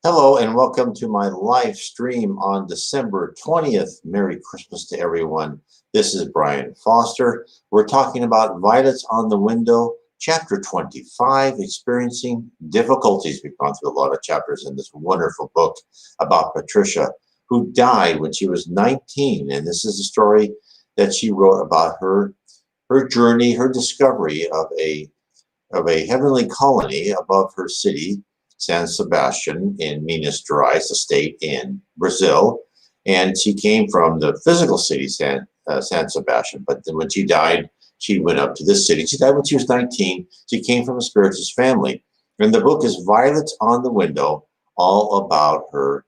Hello and welcome to my live stream on December 20th. Merry Christmas to everyone. This is Brian Foster. We're talking about Violets on the Window, Chapter 25, Experiencing Difficulties. We've gone through a lot of chapters in this wonderful book about Patricia, who died when she was 19. And this is a story that she wrote about her journey, her discovery of a heavenly colony above her city, San Sebastian in Minas Gerais, a state in Brazil. And she came from the physical city, San Sebastian. But then when she died, she went up to this city. She died when she was 19. She came from a Spiritist family. And the book is Violets on the Window, all about her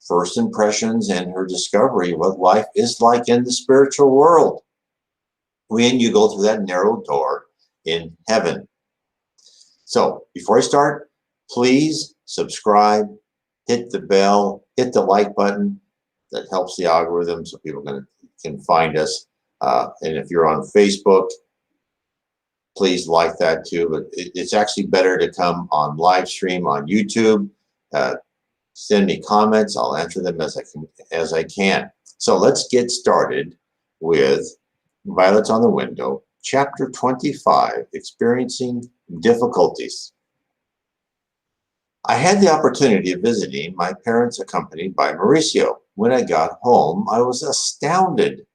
first impressions and her discovery of what life is like in the spiritual world when you go through that narrow door in heaven. So before I start, please subscribe, hit the bell, hit the like button. That helps the algorithm so people can find us. And if you're on Facebook, please like that too. But it's actually better to come on live stream on YouTube. Send me comments. I'll answer them as I can. So let's get started with Violets on the Window, Chapter 25, Experiencing Difficulties. I had the opportunity of visiting my parents accompanied by Mauricio. When I got home, I was astounded.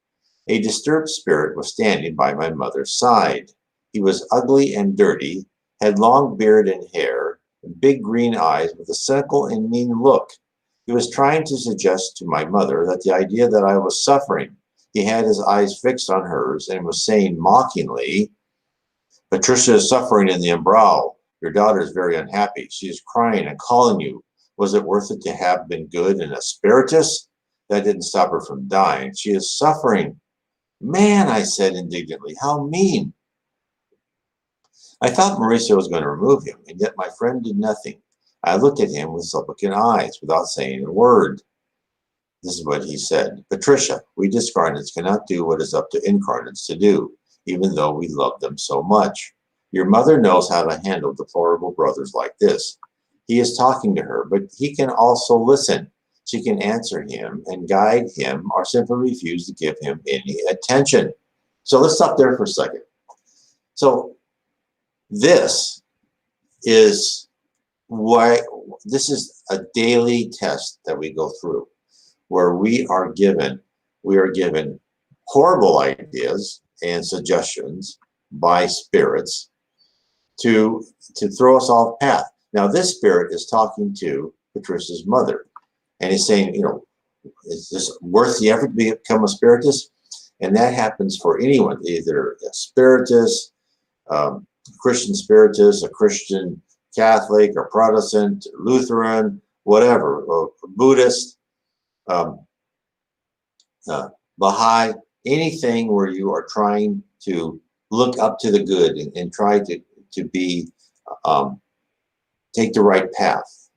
A disturbed spirit was standing by my mother's side. He was ugly and dirty, had long beard and hair, and big green eyes with a cynical and mean look. He was trying to suggest to my mother that the idea that I was suffering. He had his eyes fixed on hers and was saying mockingly, "Patricia is suffering in the umbral. Your daughter is very unhappy. She is crying and calling you. Was it worth it to have been good and a spiritist? That didn't stop her from dying. She is suffering." "Man," I said indignantly, "how mean." I thought Mauricio was going to remove him, and yet my friend did nothing. I looked at him with supplicant eyes without saying a word. This is what he said. "Patricia, we discarnates cannot do what is up to incarnates to do, even though we love them so much. Your mother knows how to handle deplorable brothers like this. He is talking to her, but he can also listen. She can answer him and guide him or simply refuse to give him any attention." So let's stop there for a second. So this is a daily test that we go through, where we are given horrible ideas and suggestions by spirits to throw us off path. Now, this spirit is talking to Patricia's mother, and he's saying, is this worth the effort to become a spiritist? And that happens for anyone, either a spiritist, Christian spiritist, a Christian Catholic or Protestant, Lutheran, whatever, or Buddhist, Baha'i, anything where you are trying to look up to the good and try to be take the right path,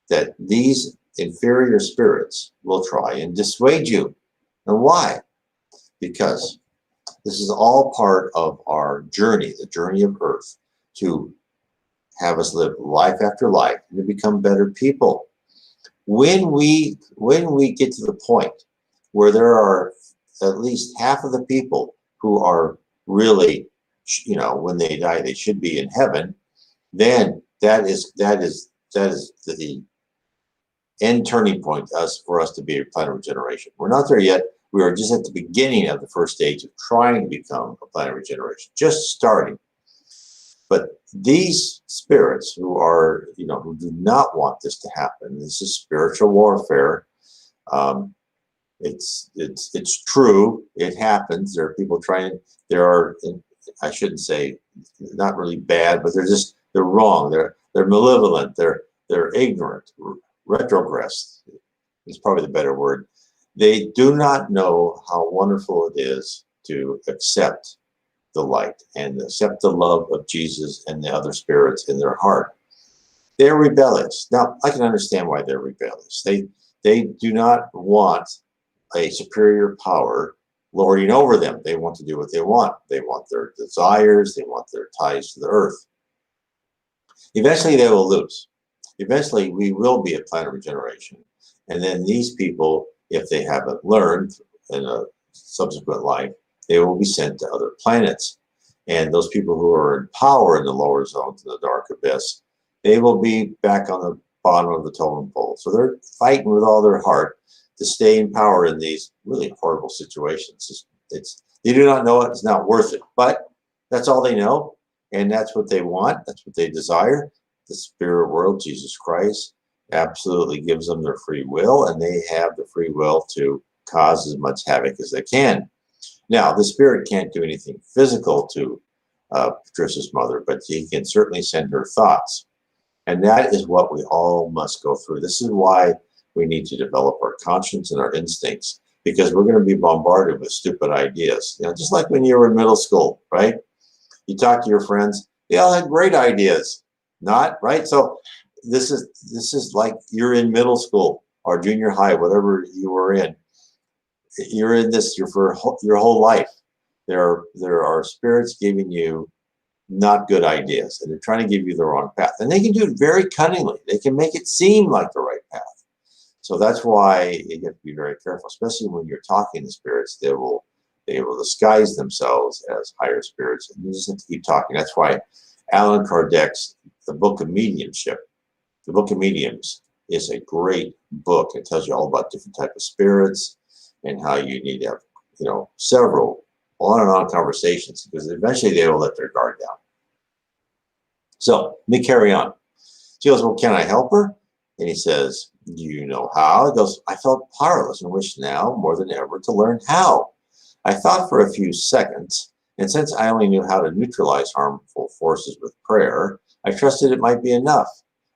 that these inferior spirits will try and dissuade you. And why? Because this is all part of our journey, the journey of Earth, to have us live life after life and to become better people. When we get to the point where there are at least half of the people who are really, when they die, they should be in heaven, then that is the end turning point for us to be a planet regeneration. We're not there yet. We are just at the beginning of the first stage of trying to become a planet regeneration, just starting. But these spirits who are, who do not want this to happen, this is spiritual warfare. It's true. It happens. There are people trying. I shouldn't say not really bad, but they're wrong. They're malevolent. They're ignorant. Retrogressed is probably the better word. They do not know how wonderful it is to accept the light and accept the love of Jesus and the other spirits in their heart. They're rebellious. Now, I can understand why they're rebellious. They do not want a superior power lording over them. They want to do what they want. They want their desires. They want their ties to the earth. Eventually, they will lose. Eventually, we will be a planet regeneration. And then these people, if they haven't learned in a subsequent life, they will be sent to other planets. And those people who are in power in the lower zones, in the dark abyss, they will be back on the bottom of the totem pole. So they're fighting with all their heart to stay in power in these really horrible situations. They do not know it. It's not worth it. But that's all they know. And that's what they want. That's what they desire. The spirit world, Jesus Christ, absolutely gives them their free will. And they have the free will to cause as much havoc as they can. Now, the spirit can't do anything physical to Patricia's mother, but he can certainly send her thoughts. And that is what we all must go through. This is why we need to develop our conscience and our instincts, because we're going to be bombarded with stupid ideas. You know, just like when you were in middle school, right? You talk to your friends, they all had great ideas. Not, right? So this is like you're in middle school or junior high, whatever you were in. You're in this for your whole life. There are spirits giving you not good ideas, and they're trying to give you the wrong path. And they can do it very cunningly. They can make it seem like the right path. So that's why you have to be very careful, especially when you're talking to spirits. They will disguise themselves as higher spirits, and you just have to keep talking. That's why Allan Kardec's The Book of Mediumship, The Book of Mediums, is a great book. It tells you all about different types of spirits and how you need to have, several on-and-on conversations, because eventually they will let their guard down. So let me carry on. She goes, well, can I help her? And he says, do you know how? He goes, I felt powerless and wish now more than ever to learn how. I thought for a few seconds, and since I only knew how to neutralize harmful forces with prayer, I trusted it might be enough.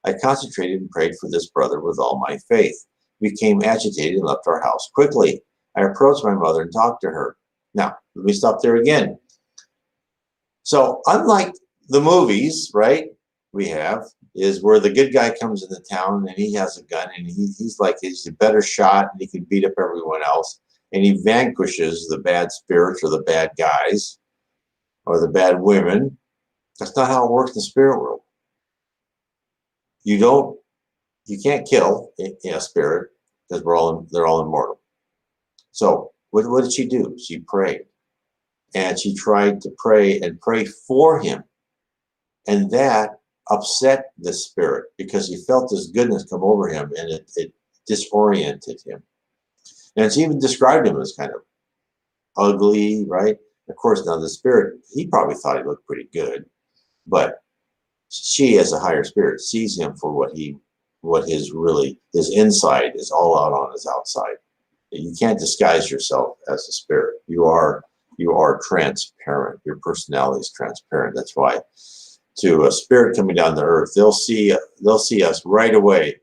I concentrated and prayed for this brother with all my faith. He became agitated and left our house quickly. I approached my mother and talked to her. Now, let me stop there again. So unlike the movies, right, we have, is where the good guy comes into town and he has a gun and he's a better shot and he can beat up everyone else and he vanquishes the bad spirits or the bad guys or the bad women. That's not how it works in the spirit world. You can't kill a spirit because they're all immortal. So what did she do? She prayed. And she tried to pray and pray for him. And that upset the spirit because he felt this goodness come over him and it disoriented him. And she even described him as kind of ugly, right? Of course, now the spirit, he probably thought he looked pretty good, but she, as a higher spirit, sees him for his inside is all out on his outside. You can't disguise yourself as a spirit. You are transparent. Your personality is transparent. That's why to a spirit coming down to earth, they'll see us right away.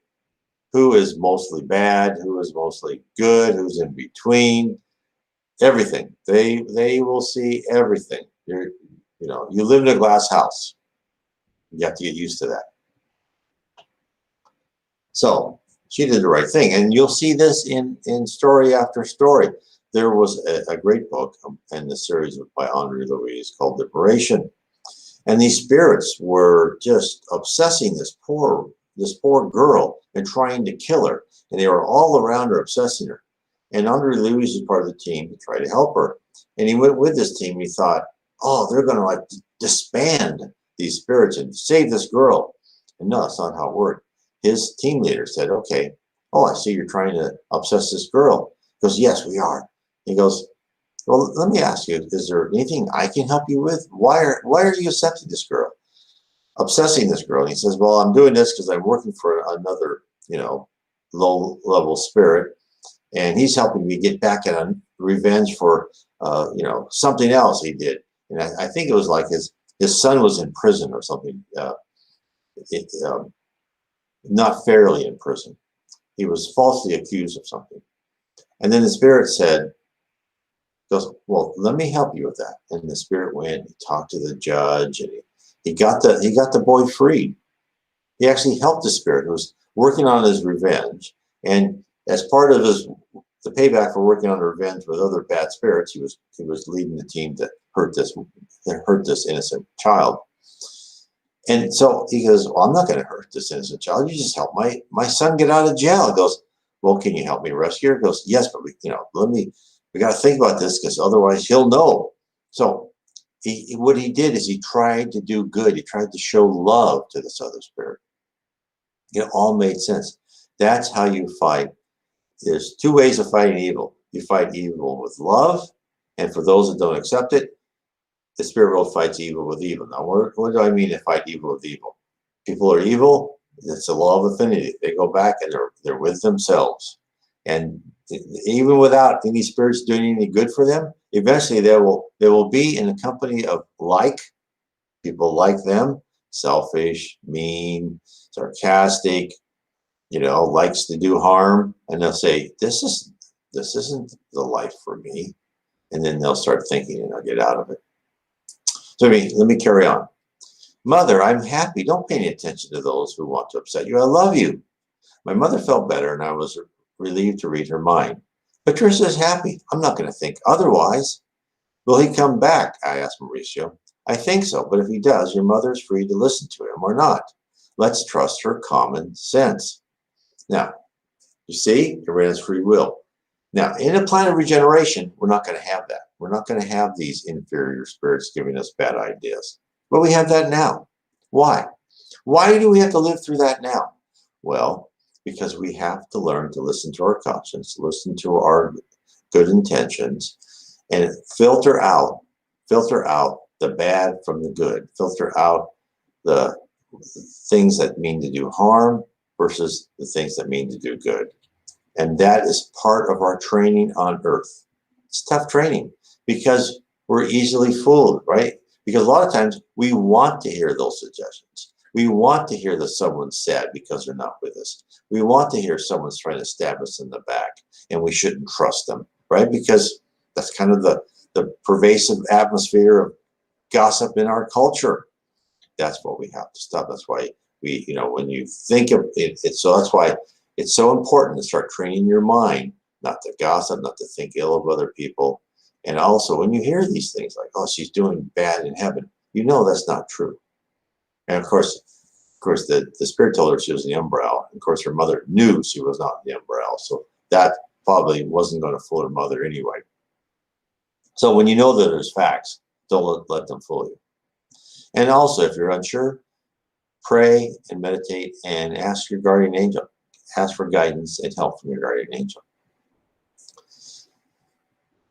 Who is mostly bad, who is mostly good, who's in between, everything. They will see everything. You live in a glass house. You have to get used to that. So she did the right thing. And you'll see this in story after story. There was a great book in the series by Henri Louise called Liberation. And these spirits were just obsessing this poor girl and trying to kill her. And they were all around her, obsessing her. And Henri Louise was part of the team to try to help her. And he went with this team. He thought, oh, they're going to disband these spirits and save this girl. And no, that's not how it worked. His team leader said, okay, oh, I see you're trying to obsess this girl. He goes, yes, we are. He goes, well, let me ask you, is there anything I can help you with? Why are you obsessing this girl? And he says, well, I'm doing this because I'm working for another, low-level spirit, and he's helping me get back at revenge for, something else he did. And I think it was like his son was in prison or something, not fairly in prison. He was falsely accused of something. And then the spirit goes, well, let me help you with that. And the spirit went and talked to the judge, and he got the boy freed. He actually helped the spirit who was working on his revenge. And as part of the payback for working on revenge with other bad spirits, he was leading the team to hurt this innocent child. And so he goes, well, I'm not going to hurt this innocent child. You just help my son get out of jail. He goes, well, can you help me rescue her? He goes, yes, but we got to think about this because otherwise he'll know. So what he did is he tried to do good. He tried to show love to this other spirit. It all made sense. That's how you fight. There's two ways of fighting evil. You fight evil with love, and for those that don't accept it, the spirit world fights evil with evil. Now, what do I mean to fight evil with evil? People are evil. It's the law of affinity. They go back and they're with themselves. And even without any spirits doing any good for them, eventually they will be in the company of people like them, selfish, mean, sarcastic, likes to do harm, and they'll say, this isn't the life for me. And then they'll start thinking and they'll get out of it. So let me carry on. Mother, I'm happy. Don't pay any attention to those who want to upset you. I love you. My mother felt better, and I was relieved to read her mind. Patricia is happy. I'm not going to think otherwise. Will he come back? I asked Mauricio. I think so, but if he does, your mother is free to listen to him or not. Let's trust her common sense. Now, you see, everyone has free will. Now, in a planet of regeneration, we're not going to have that. We're not going to have these inferior spirits giving us bad ideas. But we have that now. Why? Why do we have to live through that now? Well, because we have to learn to listen to our conscience, listen to our good intentions, and filter out the bad from the good, filter out the things that mean to do harm versus the things that mean to do good. And that is part of our training on Earth. It's tough training because we're easily fooled, right? Because a lot of times we want to hear those suggestions. We want to hear that someone's sad because they're not with us. We want to hear someone's trying to stab us in the back and we shouldn't trust them, right? Because that's kind of the pervasive atmosphere of gossip in our culture. That's what we have to stop. That's why when you think of it, so that's why it's so important to start training your mind not to gossip, not to think ill of other people. And also when you hear these things like, oh, she's doing bad in heaven, that's not true. And of course, the spirit told her she was the umbral. And of course, her mother knew she was not the umbral. So that probably wasn't going to fool her mother anyway. So when you know that there's facts, don't let them fool you. And also, if you're unsure, pray and meditate and ask your guardian angel. Ask for guidance and help from your guardian angel.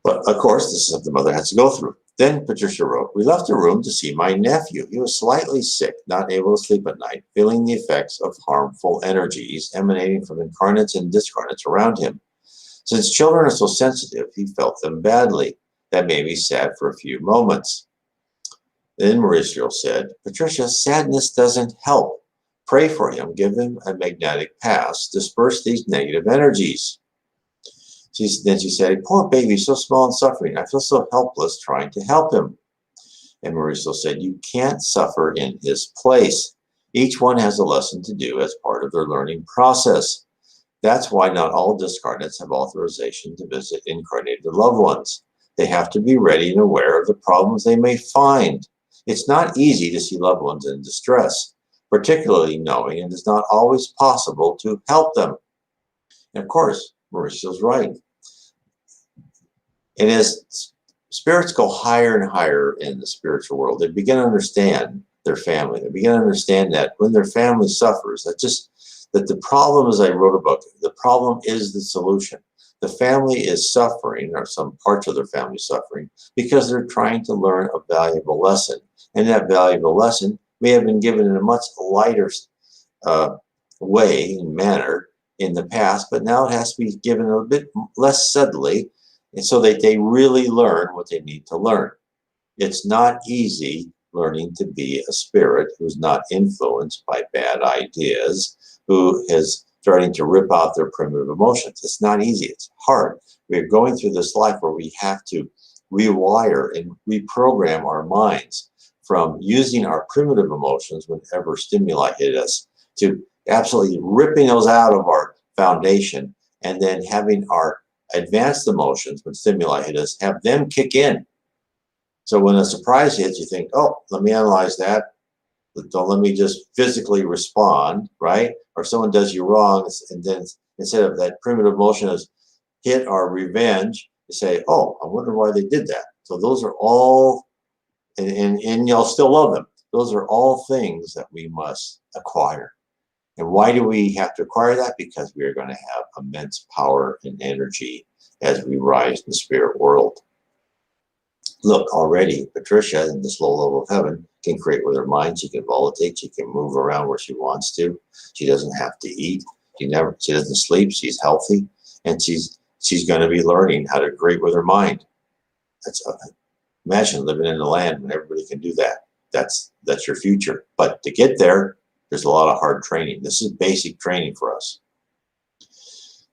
But of course, this is something the mother has to go through. Then Patricia wrote, we left the room to see my nephew. He was slightly sick, not able to sleep at night, feeling the effects of harmful energies emanating from incarnates and discarnates around him. Since children are so sensitive, he felt them badly. That made me sad for a few moments. Then Mauricio said, Patricia, sadness doesn't help. Pray for him, give him a magnetic pass, disperse these negative energies. Then she said, poor baby, so small and suffering. I feel so helpless trying to help him. And Mauricio said, you can't suffer in his place. Each one has a lesson to do as part of their learning process. That's why not all discarnates have authorization to visit incarnated loved ones. They have to be ready and aware of the problems they may find. It's not easy to see loved ones in distress, particularly knowing it is not always possible to help them. And of course, Mauricio's right. And as spirits go higher and higher in the spiritual world, they begin to understand their family. They begin to understand that when their family suffers, that the problem, as I wrote about, the problem is the solution. The family is suffering, or some parts of their family suffering, because they're trying to learn a valuable lesson. And that valuable lesson may have been given in a much lighter way and manner in the past, but now it has to be given a bit less subtly, and so that they really learn what they need to learn. It's not easy learning to be a spirit who's not influenced by bad ideas, who is starting to rip out their primitive emotions. It's not easy. It's hard. We're going through this life where we have to rewire and reprogram our minds from using our primitive emotions whenever stimuli hit us to absolutely ripping those out of our foundation and then having our advanced emotions when stimuli hit us, have them kick in. So when a surprise hits, you think, oh, let me analyze that. Don't let me just physically respond, right? Or someone does you wrong, and then instead of that primitive emotion as hit or revenge, you say, oh, I wonder why they did that. So those are all, and you'll still love them. Those are all things that we must acquire. And why do we have to acquire that? Because we are going to have immense power and energy as we rise in the spirit world. Look, already Patricia in this low level of heaven can create with her mind. She can volatilate. She can move around where she wants to. She doesn't have to eat. She doesn't sleep. She's healthy, and she's going to be learning how to create with her mind. Imagine living in a land when everybody can do that. That's your future. But to get there, there's a lot of hard training. This is basic training for us.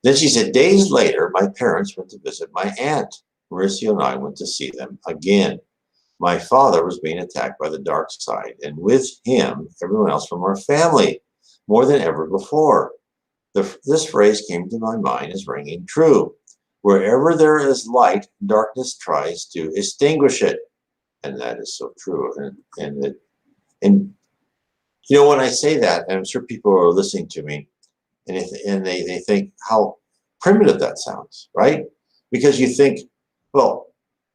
Then she said, days later, my parents went to visit my aunt. Mauricio and I went to see them again. My father was being attacked by the dark side, and with him, everyone else from our family, more than ever before. This phrase came to my mind as ringing true. Wherever there is light, darkness tries to extinguish it. And that is so true. And you know, when I say that, and I'm sure people are listening to me, and they think how primitive that sounds, right? Because you think, well,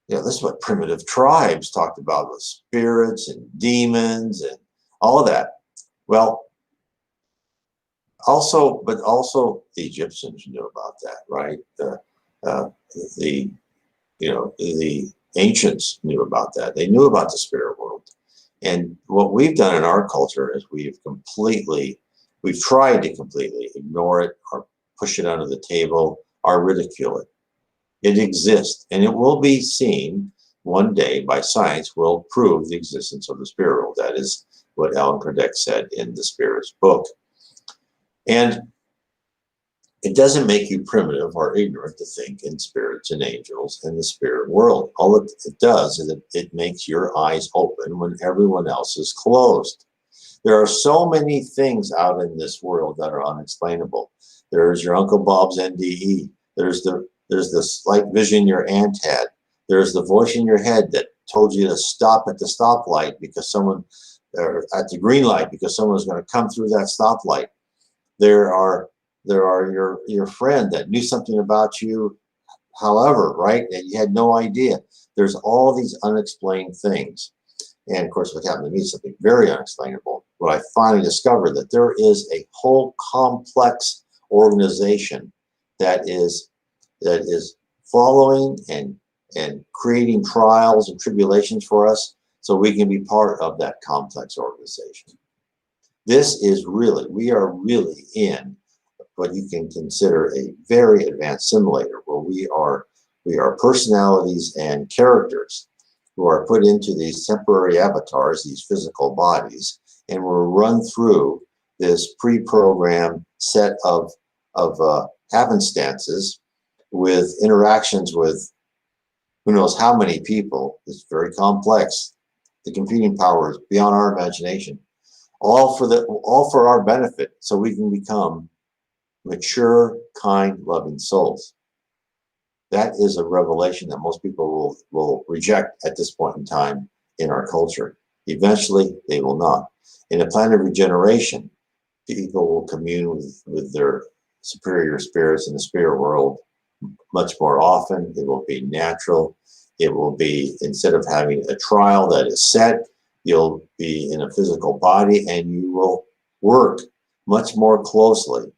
you know, this is what primitive tribes talked about with spirits and demons and all of that. Well, also the Egyptians knew about that, right? The ancients knew about that. They knew about the spirit world. And what we've done in our culture is we've tried to completely ignore it or push it under the table or ridicule it. It exists, and it will be seen one day by science will prove the existence of the spirit world. That is what Alan Kardec said in the Spirit's book. And it doesn't make you primitive or ignorant to think in spirits and angels and the spirit world. All it does is it makes your eyes open when everyone else is closed. There are so many things out in this world that are unexplainable. There's your Uncle Bob's NDE. There's the slight vision your aunt had. There's the voice in your head that told you to stop at the stoplight because or at the green light because someone was going to come through that stoplight. There are your friend that knew something about you, however, right, that you had no idea. There's all these unexplained things. And of course, what happened to me is something very unexplainable. But I finally discovered that there is a whole complex organization that is following and creating trials and tribulations for us so we can be part of that complex organization. We are really in what you can consider a very advanced simulator where we are personalities and characters who are put into these temporary avatars, these physical bodies, and we're run through this pre-programmed set of happenstances with interactions with who knows how many people. It's very complex. The computing power is beyond our imagination. All for our benefit, so we can become mature, kind, loving souls. That is a revelation that most people will reject at this point in time in our culture. Eventually, they will not. In a plan of regeneration, people will commune with their superior spirits in the spirit world much more often. It will be natural. It will be, instead of having a trial that is set, you'll be in a physical body and you will work much more closely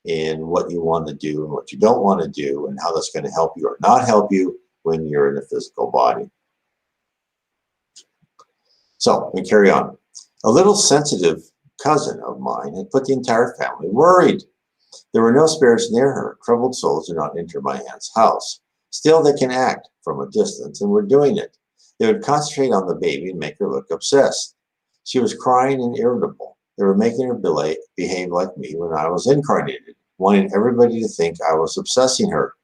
in what you want to do and what you don't want to do and how that's going to help you or not help you when you're in a physical body. So we carry on. A little sensitive cousin of mine had put the entire family worried. There were no spirits near her. Troubled souls do not enter my aunt's house. Still, they can act from a distance, and were doing it. They would concentrate on the baby and make her look obsessed. She was crying and irritable. They were making her behave like me when I was incarnated, wanting everybody to think I was obsessing her.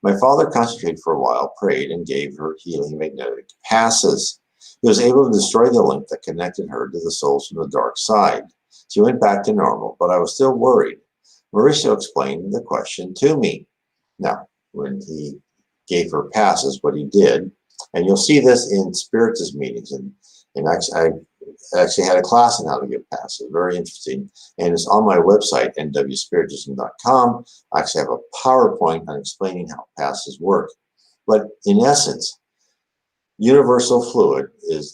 My father concentrated for a while, prayed, and gave her healing magnetic passes. He was able to destroy the link that connected her to the souls from the dark side. She went back to normal, but I was still worried. Mauricio explained the question to me. Now, when he gave her passes, what he did, and you'll see this in Spiritism meetings, and actually I actually had a class on how to give passes. Very interesting. And it's on my website, nwspiritism.com. I actually have a PowerPoint on explaining how passes work. But in essence, universal fluid is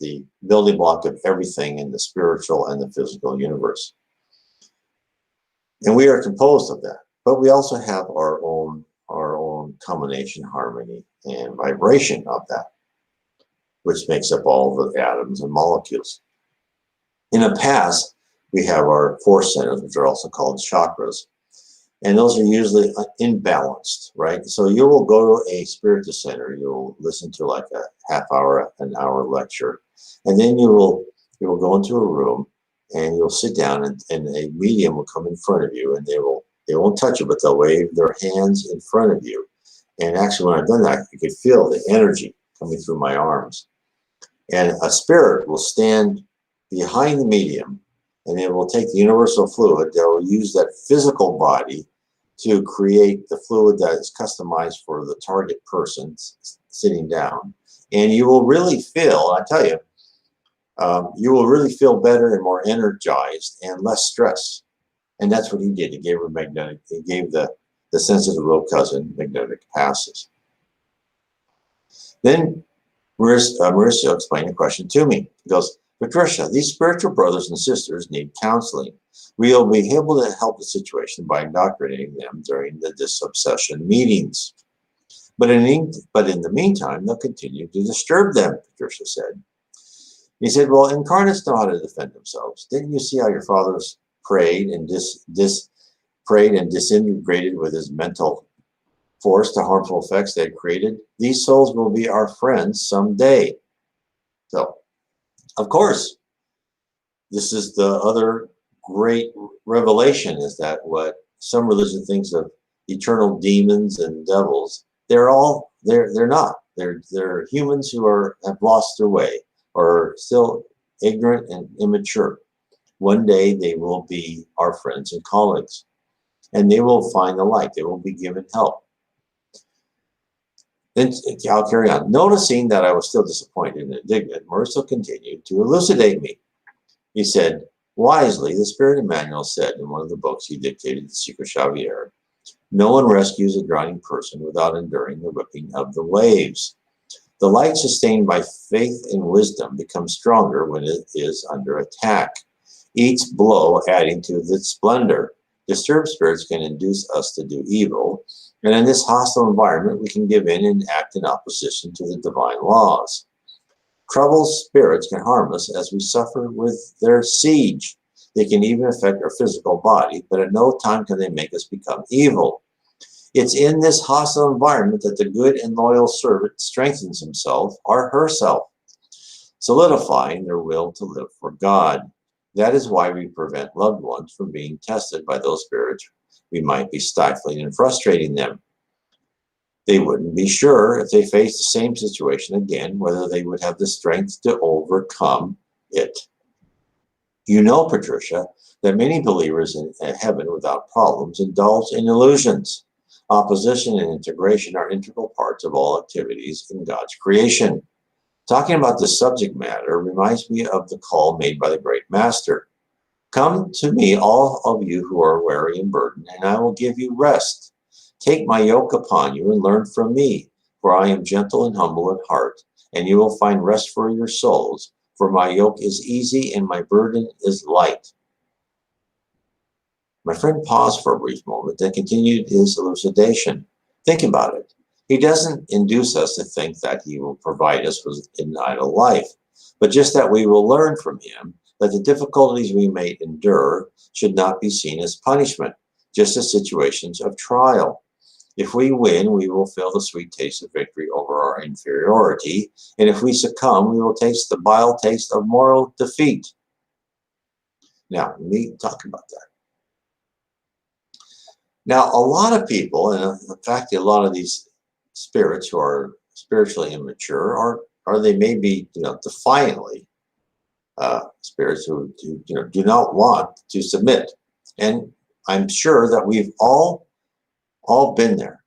the building block of everything in the spiritual and the physical universe. And we are composed of that. But we also have our own combination, harmony, and vibration of that, which makes up all the atoms and molecules. In a pass, we have our force centers, which are also called chakras. And those are usually imbalanced, right? So you will go to a Spiritist center, you'll listen to like a half hour, an hour lecture, and then you will go into a room and you'll sit down and a medium will come in front of you and they won't touch you, but they'll wave their hands in front of you. And actually when I've done that, you could feel the energy coming through my arms. And a spirit will stand behind the medium and it will take the universal fluid. They will use that physical body to create the fluid that is customized for the target person sitting down. And you will really feel, I tell you, you will really feel better and more energized and less stress. And that's what he did. He gave her magnetic, he gave the sensitive little cousin magnetic passes. Then Mauricio explained the question to me. He goes, Patricia, these spiritual brothers and sisters need counseling. We will be able to help the situation by indoctrinating them during the disobsession meetings. But in the meantime, they'll continue to disturb them, Patricia said. He said, well, incarnates know how to defend themselves. Didn't you see how your fathers prayed and disintegrated with his mental force the harmful effects they had created? These souls will be our friends someday. So, of course, this is the other great revelation, is that what some religion thinks of eternal demons and devils, they're not. They're humans who have lost their way or still ignorant and immature. One day they will be our friends and colleagues, and they will find the light. They will be given help. Then I'll carry on. Noticing that I was still disappointed and indignant, Mauricio continued to elucidate me. He said, wisely, the Spirit Emmanuel said in one of the books he dictated to Chico Xavier, no one rescues a drowning person without enduring the whipping of the waves. The light sustained by faith and wisdom becomes stronger when it is under attack, each blow adding to its splendor. Disturbed spirits can induce us to do evil, and in this hostile environment, we can give in and act in opposition to the divine laws. Troubled spirits can harm us as we suffer with their siege. They can even affect our physical body, but at no time can they make us become evil. It's in this hostile environment that the good and loyal servant strengthens himself or herself, solidifying their will to live for God. That is why we prevent loved ones from being tested by those spirits. We might be stifling and frustrating them. They wouldn't be sure if they faced the same situation again, whether they would have the strength to overcome it. You know, Patricia, that many believers in heaven without problems indulge in illusions. Opposition and integration are integral parts of all activities in God's creation. Talking about this subject matter reminds me of the call made by the great master. Come to me, all of you who are weary and burdened, and I will give you rest. Take my yoke upon you and learn from me, for I am gentle and humble in heart, and you will find rest for your souls, for my yoke is easy and my burden is light. My friend paused for a brief moment, then continued his elucidation. Think about it. He doesn't induce us to think that he will provide us with an idle life, but just that we will learn from him that the difficulties we may endure should not be seen as punishment, just as situations of trial. If we win, we will feel the sweet taste of victory over our inferiority, and if we succumb, we will taste the vile taste of moral defeat. Now, let me talk about that. Now, a lot of people, and in fact, a lot of these spirits who are spiritually immature, or they may be, defiantly spirits who do not want to submit. And I'm sure that we've all been there.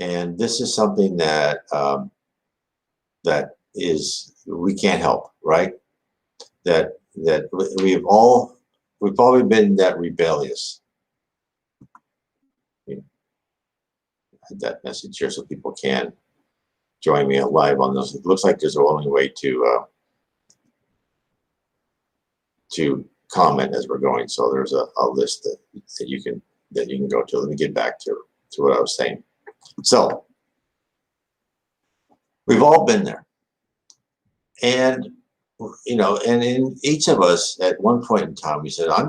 And this is something that we can't help, right? that we've probably been that rebellious. That message here so people can join me live on this. It looks like there's only way to comment as we're going. So there's a list that you can go to. Let me get back to what I was saying. So we've all been there, and and in each of us at one point in time, we said, I'm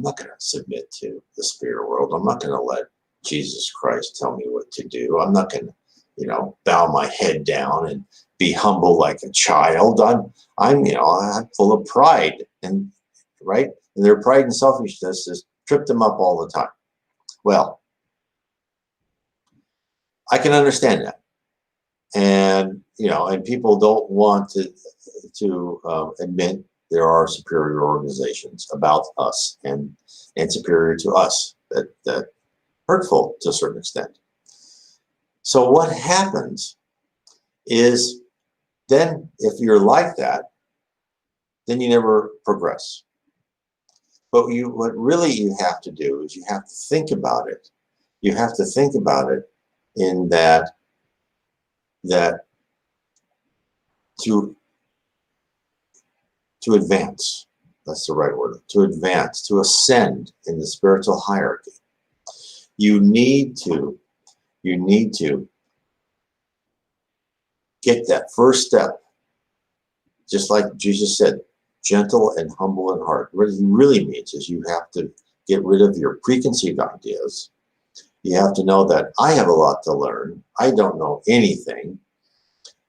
not going to submit to the spirit world. I'm not going to let Jesus Christ tell me what to do. I'm not going to, bow my head down and be humble like a child. I'm full of pride, and right, and their pride and selfishness has tripped them up all the time. Well, I can understand that, and and people don't want to admit there are superior organizations about us and superior to us that hurtful to a certain extent. So what happens is then if you're like that, then you never progress. But what really you have to do is you have to think about it. You have to think about it in that to advance, that's the right word, to advance, to ascend in the spiritual hierarchy, you need to get that first step, just like Jesus said, gentle and humble in heart. What he really means is you have to get rid of your preconceived ideas. You have to know that I have a lot to learn. I don't know anything.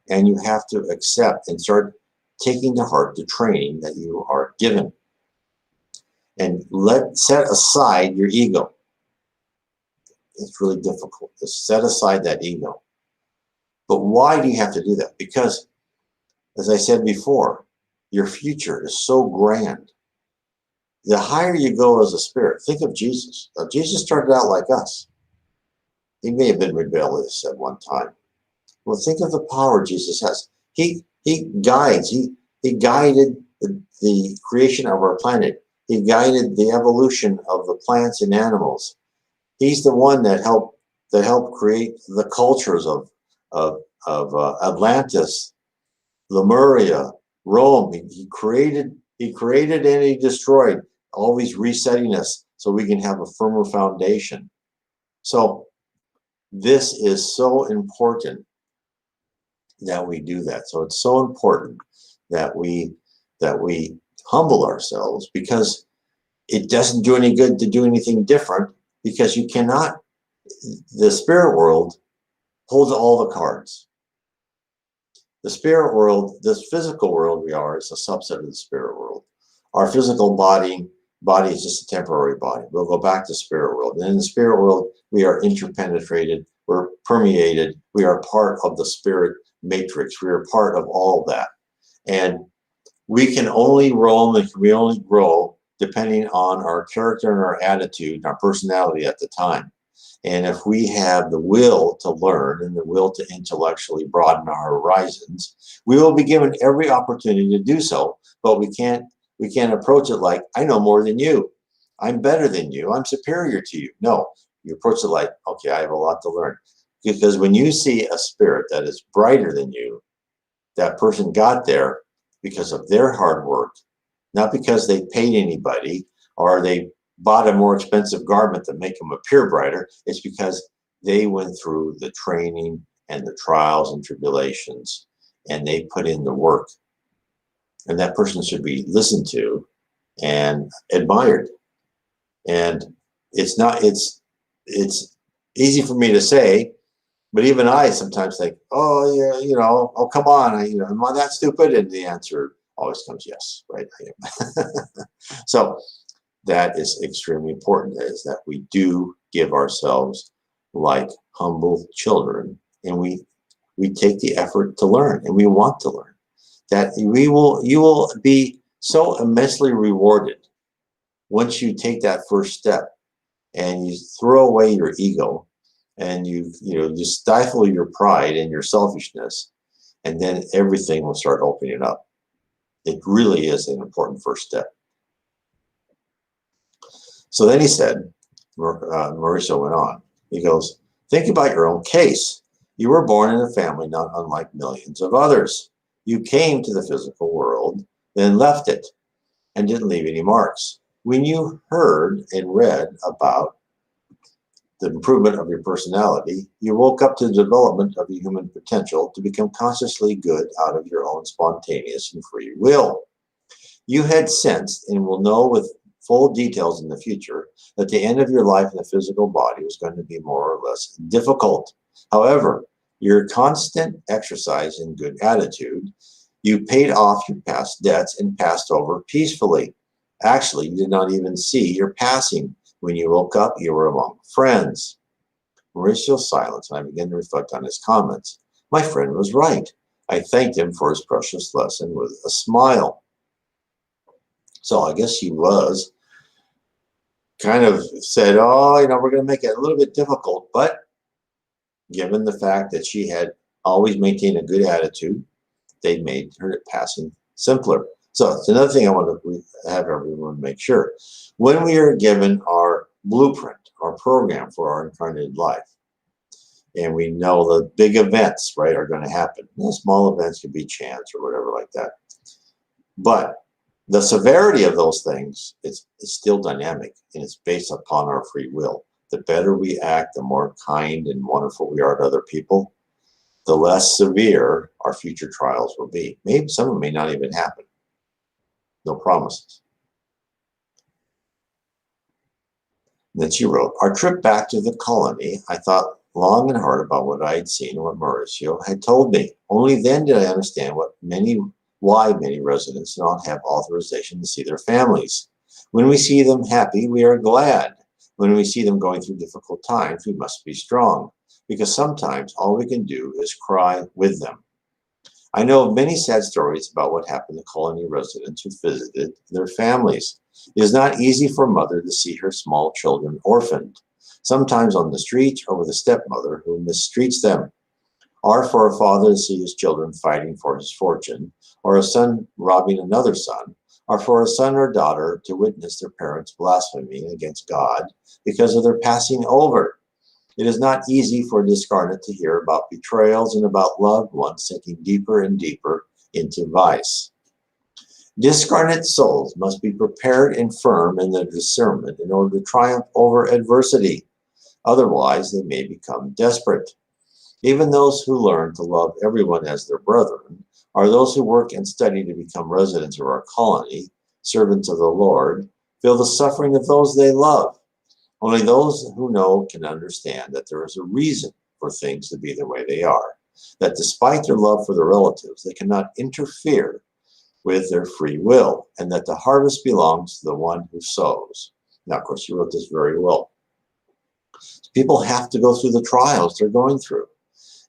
And you have to accept and start taking to heart the training that you are given. And set aside your ego. It's really difficult to set aside that ego. But why do you have to do that? Because, as I said before, your future is so grand. The higher you go as a spirit, think of Jesus. Now, Jesus started out like us. He may have been rebellious at one time. Well, think of the power Jesus has. He guides. He guided the creation of our planet. He guided the evolution of the plants and animals. He's the one that helped create the cultures of Atlantis, Lemuria, Rome. He created and he destroyed, always resetting us so we can have a firmer foundation. So this is so important that we do that. So it's so important that we humble ourselves, because it doesn't do any good to do anything different, because you cannot. The spirit world holds all the cards. The spirit world, this physical world we are, is a subset of the spirit world. Our physical body is just a temporary body. We'll go back to spirit world. And in the spirit world, we are interpenetrated, we're permeated, we are part of the spirit matrix. We are part of all that. And we can only roam and we only grow depending on our character and our attitude and our personality at the time. And if we have the will to learn and the will to intellectually broaden our horizons, we will be given every opportunity to do so. But we can't approach it like, I know more than you. I'm better than you. I'm superior to you. No, you approach it like, okay, I have a lot to learn. Because when you see a spirit that is brighter than you, that person got there because of their hard work, not because they paid anybody or they bought a more expensive garment to make them appear brighter. It's because they went through the training and the trials and tribulations, and they put in the work. And that person should be listened to and admired. And it's easy for me to say, but even I sometimes think, oh yeah, oh come on, am I that stupid? And the answer always comes yes, right? I am. So that is extremely important, is that we do give ourselves like humble children, and we take the effort to learn, and we want to learn. That you will be so immensely rewarded once you take that first step and you throw away your ego and you stifle your pride and your selfishness, and then everything will start opening up. It really is an important first step. So then he said, Mauricio went on, he goes, think about your own case. You were born in a family not unlike millions of others. You came to the physical world, then left it, and didn't leave any marks. When you heard and read about the improvement of your personality, you woke up to the development of your human potential to become consciously good out of your own spontaneous and free will. You had sensed and will know with full details in the future that the end of your life in the physical body was going to be more or less difficult. However, your constant exercise and good attitude, you paid off your past debts and passed over peacefully. Actually, you did not even see your passing. When you woke up, you were among friends. Mauricio's silence, and I began to reflect on his comments. My friend was right. I thanked him for his precious lesson with a smile. So I guess she was kind of said, oh, we're going to make it a little bit difficult. But given the fact that she had always maintained a good attitude, they made her passing simpler. So it's another thing I want to have everyone make sure. When we are given our blueprint, our program for our incarnated life, and we know the big events, right, are going to happen. The small events could be chance or whatever like that. But the severity of those things is still dynamic, and it's based upon our free will. The better we act, the more kind and wonderful we are to other people, the less severe our future trials will be. Maybe some of them may not even happen. No promises. And then she wrote, our trip back to the colony, I thought long and hard about what I had seen and what Mauricio had told me. Only then did I understand why many residents do not have authorization to see their families. When we see them happy, we are glad. When we see them going through difficult times, we must be strong, because sometimes all we can do is cry with them. I know of many sad stories about what happened to colony residents who visited their families. It is not easy for a mother to see her small children orphaned, sometimes on the streets or with a stepmother who mistreats them, or for a father to see his children fighting for his fortune, or a son robbing another son, or for a son or daughter to witness their parents blaspheming against God because of their passing over. It is not easy for a discarnate to hear about betrayals and about loved ones sinking deeper and deeper into vice. Discarnate souls must be prepared and firm in their discernment in order to triumph over adversity. Otherwise, they may become desperate. Even those who learn to love everyone as their brethren are those who work and study to become residents of our colony, servants of the Lord, feel the suffering of those they love. Only those who know can understand that there is a reason for things to be the way they are, that despite their love for their relatives, they cannot interfere with their free will, and that the harvest belongs to the one who sows. Now, of course, you wrote this very well. People have to go through the trials they're going through.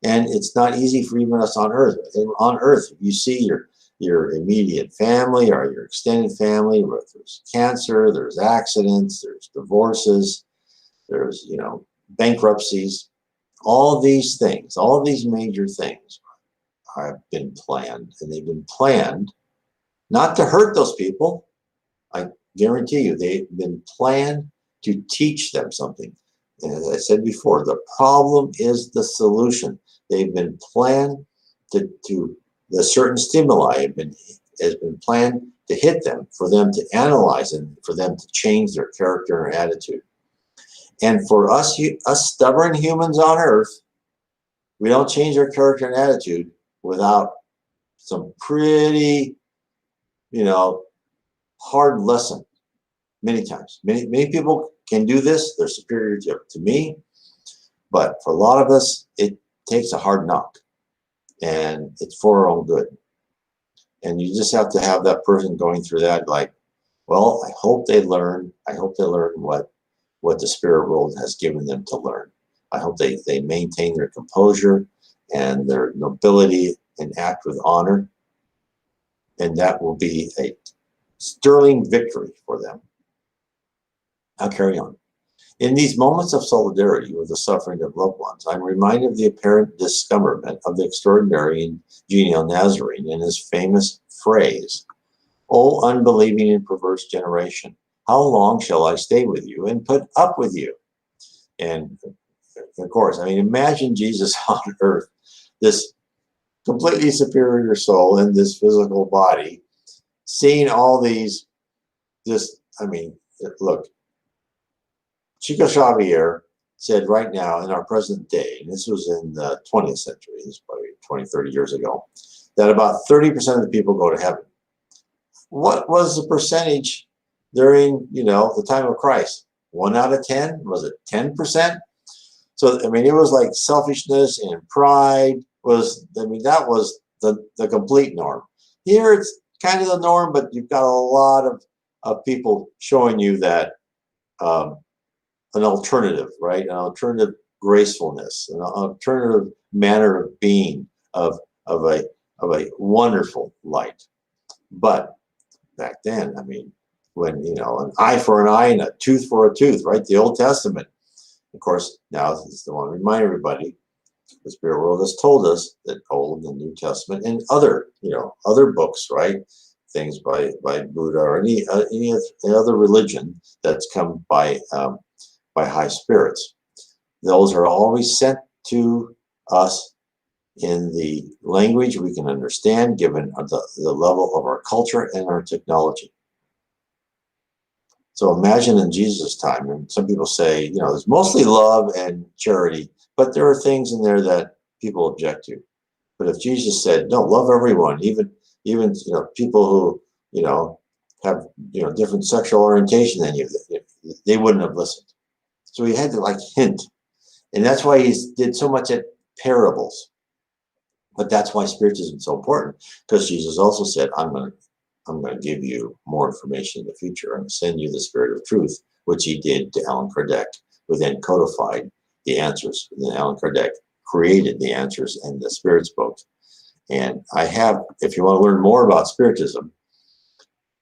And it's not easy for even us on Earth. And on Earth, if you see your immediate family or your extended family, where there's cancer, there's accidents, there's divorces, there's, bankruptcies, all these things, all these major things have been planned. And they've been planned not to hurt those people. I guarantee you, they've been planned to teach them something. And as I said before, the problem is the solution. They've been planned to the certain stimuli has been planned to hit them, for them to analyze and for them to change their character and attitude. And for us stubborn humans on Earth, we don't change our character and attitude without some pretty, hard lesson. Many times, many people can do this. They're superior to me, but for a lot of us, it takes a hard knock, and it's for our own good. And you just have to have that person going through that, like, well, I hope they learn. I hope they learn what the spirit world has given them to learn. I hope they maintain their composure and their nobility and act with honor, and that will be a sterling victory for them. I'll carry on. In these moments of solidarity with the suffering of loved ones, I'm reminded of the apparent discomfort of the extraordinary and genial Nazarene and his famous phrase, O unbelieving and perverse generation, how long shall I stay with you and put up with you? And of course, I mean, imagine Jesus on earth, this completely superior soul in this physical body, seeing all these, look, Chico Xavier said right now in our present day, and this was in the 20th century, this is probably 20, 30 years ago, that about 30% of the people go to heaven. What was the percentage during, the time of Christ? 1 out of 10? Was it 10%? So, I mean, it was like selfishness and pride that was the complete norm. Here it's kind of the norm, but you've got a lot of people showing you that an alternative, right? An alternative gracefulness, an alternative manner of being of a wonderful light. But back then, I mean, when, an eye for an eye and a tooth for a tooth, right? The Old Testament. Of course, now it's the one to remind everybody, the spirit world has told us that Old and New Testament and other books, right? Things by Buddha or any other religion that's come by high spirits. Those are always sent to us in the language we can understand, given the level of our culture and our technology. So imagine in Jesus' time, and some people say, there's mostly love and charity, but there are things in there that people object to. But if Jesus said, no, love everyone, even people who, have, different sexual orientation than you, they wouldn't have listened. So he had to hint. And that's why he did so much at parables. But that's why Spiritism is so important, because Jesus also said, I'm going to give you more information in the future. I'm going to send you the Spirit of Truth, which he did to Allan Kardec, who then codified the answers. And then Allan Kardec created the answers in the Spirit's book. And I have, if you want to learn more about Spiritism,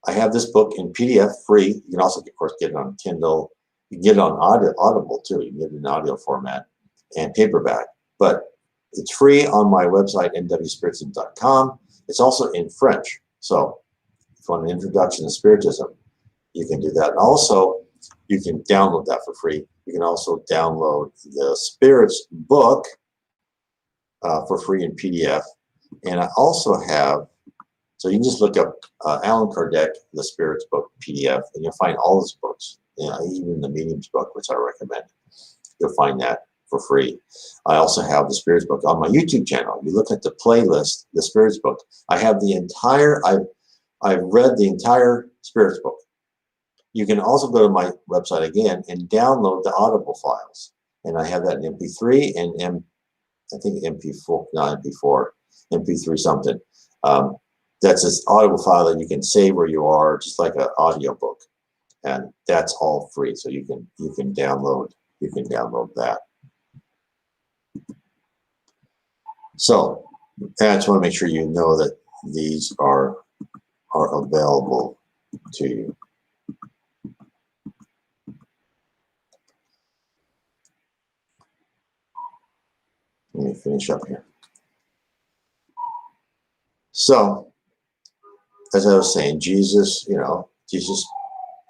I have this book in PDF free. You can also, of course, get it on Kindle. You can get it on Audible, too. You can get it in audio format and paperback. But it's free on my website, nwspiritism.com. It's also in French. So if you want an introduction to Spiritism, you can do that. And also, you can download that for free. You can also download the Spirit's book for free in PDF. And I also have, so you can just look up Allan Kardec, the Spirit's book PDF, and you'll find all his books, even the Medium's book, which I recommend. You'll find that for free. I also have the Spirit's book on my YouTube channel. You look at the playlist, the Spirit's book. I have the entire, I've read the entire Spirit's book. You can also go to my website again and download the Audible files. And I have that in MP3 and I think MP4, not MP4, MP3 something. That's this Audible file that you can save where you are, just like an audio book. And that's all free. So you can download that. So I just want to make sure you know that these are available to you. Let me finish up here. So, as I was saying, Jesus, Jesus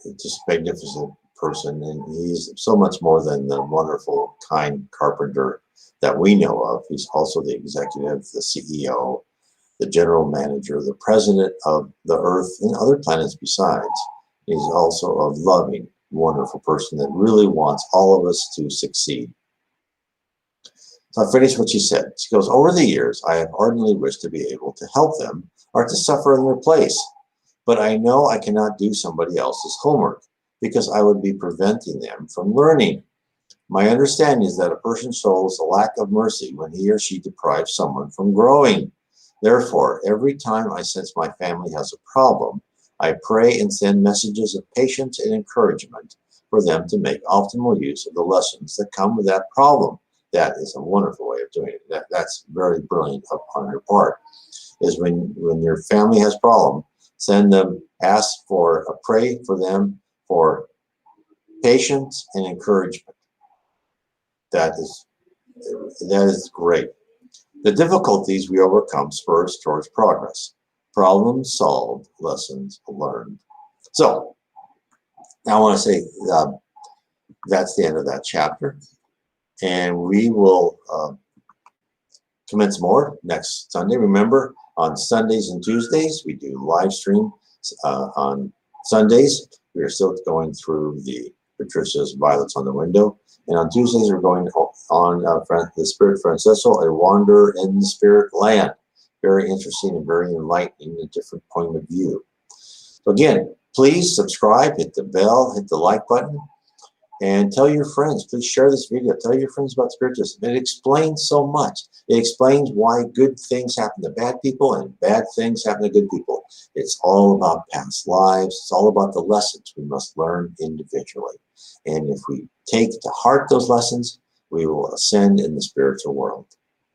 is just a magnificent person, and he's so much more than the wonderful, kind carpenter that we know of. He's also the executive, the CEO, the general manager, the president of the Earth and other planets besides. He's also a loving, wonderful person that really wants all of us to succeed. So I finished what she said. She goes, over the years, I have ardently wished to be able to help them or to suffer in their place. But I know I cannot do somebody else's homework because I would be preventing them from learning. My understanding is that a person's soul is a lack of mercy when he or she deprives someone from growing. Therefore, every time I sense my family has a problem, I pray and send messages of patience and encouragement for them to make optimal use of the lessons that come with that problem. That is a wonderful way of doing it. That's very brilliant on your part. Is when your family has a problem, send them, pray for them for patience and encouragement. That is great. The difficulties we overcome spur us towards progress. Problem solved, lessons learned. So, now I want to say that's the end of that chapter. And we will commence more next Sunday. Remember, on Sundays and Tuesdays, we do live stream. On Sundays, we are still going through the Patricia's Violets on the Window. And on Tuesdays, we're going on the Spirit Francesco, A Wanderer in the Spirit Land. Very interesting and very enlightening, a different point of view. So again, please subscribe, hit the bell, hit the like button, and tell your friends. Please share this video. Tell your friends about Spiritism. It explains so much. It explains why good things happen to bad people and bad things happen to good people. It's all about past lives. It's all about the lessons we must learn individually. And if we take to heart those lessons, we will ascend in the spiritual world.